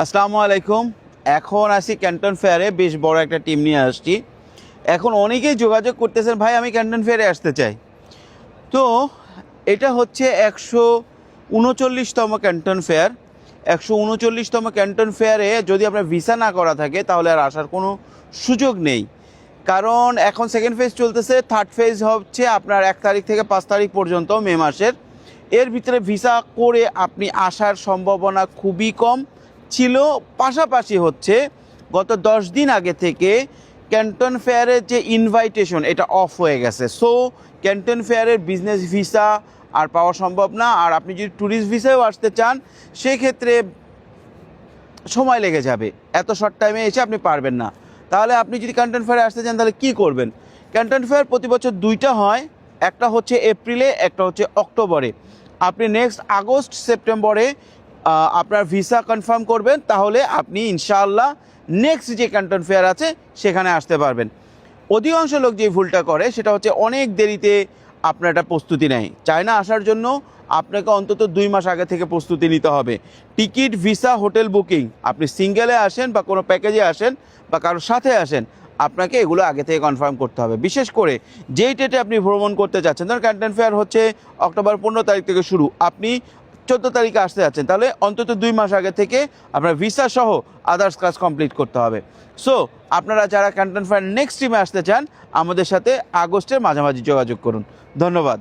আসসালামু আলাইকুম। এখন আসি ক্যান্টন ফেয়ারে, বেশ বড় একটা টিম নিয়ে আসছি। এখন অনেকেই যোগাযোগ করতেছেন, ভাই আমি ক্যান্টন ফেয়ারে আসতে চাই। তো এটা হচ্ছে 139তম ক্যান্টন ফেয়ার। 139তম ক্যান্টন ফেয়ারে যদি আপনার ভিসা না করা থাকে তাহলে আর আসার কোনো সুযোগ নেই। কারণ এখন সেকেন্ড ফেজ চলতেছে, থার্ড ফেজ হচ্ছে আপনার 1 তারিখ থেকে 5 তারিখ পর্যন্ত মে মাসের। এর ভিতরে ভিসা করে আপনি আসার সম্ভাবনা খুবই কম ছিল। পাশাপাশি হচ্ছে গত 10 দিন আগে থেকে ক্যান্টন ফেয়ারের যে ইনভাইটেশন এটা অফ হয়ে গেছে। সো ক্যান্টন ফেয়ারের বিজনেস ভিসা আর পাওয়া সম্ভব না। আর আপনি যদি ট্যুরিস্ট ভিসাও আসতে চান সেক্ষেত্রে সময় লেগে যাবে, এত শর্ট টাইমে এসে আপনি পারবেন না। তাহলে আপনি যদি ক্যান্টন ফেয়ারে আসতে চান তাহলে কী করবেন? ক্যান্টন ফেয়ার প্রতি বছর 2টা হয়, একটা হচ্ছে এপ্রিলে, একটা হচ্ছে অক্টোবরে। আপনি নেক্সট আগস্ট সেপ্টেম্বরে আপনার ভিসা কনফার্ম করবেন, তাহলে আপনি ইনশাআল্লাহ নেক্সট যে ক্যান্টন ফেয়ার আছে সেখানে আসতে পারবেন। অধিকাংশ লোক যে ভুলটা করে সেটা হচ্ছে অনেক দেরিতে আপনার একটা প্রস্তুতি নেয়। চায়না আসার জন্য আপনাকে অন্তত 2 মাস আগে থেকে প্রস্তুতি নিতে হবে। টিকিট, ভিসা, হোটেল বুকিং, আপনি সিঙ্গেলে আসেন বা কোনো প্যাকেজে আসেন বা কারোর সাথে আসেন, আপনাকে এগুলো আগে থেকে কনফার্ম করতে হবে। বিশেষ করে যেই ডেটে আপনি ভ্রমণ করতে যাচ্ছেন, ধরুন ক্যান্টন ফেয়ার হচ্ছে অক্টোবর 15 তারিখ থেকে শুরু, আপনি 14 তারিখে আসতে যাচ্ছেন, তাহলে অন্তত 2 মাস আগে থেকে আপনার ভিসা সহ আদার্স কাজ কমপ্লিট করতে হবে। সো আপনারা যারা ক্যান্টন ফেয়ার নেক্সট টিমে আসতে চান আমাদের সাথে আগস্টের মাঝামাঝি যোগাযোগ করুন। ধন্যবাদ।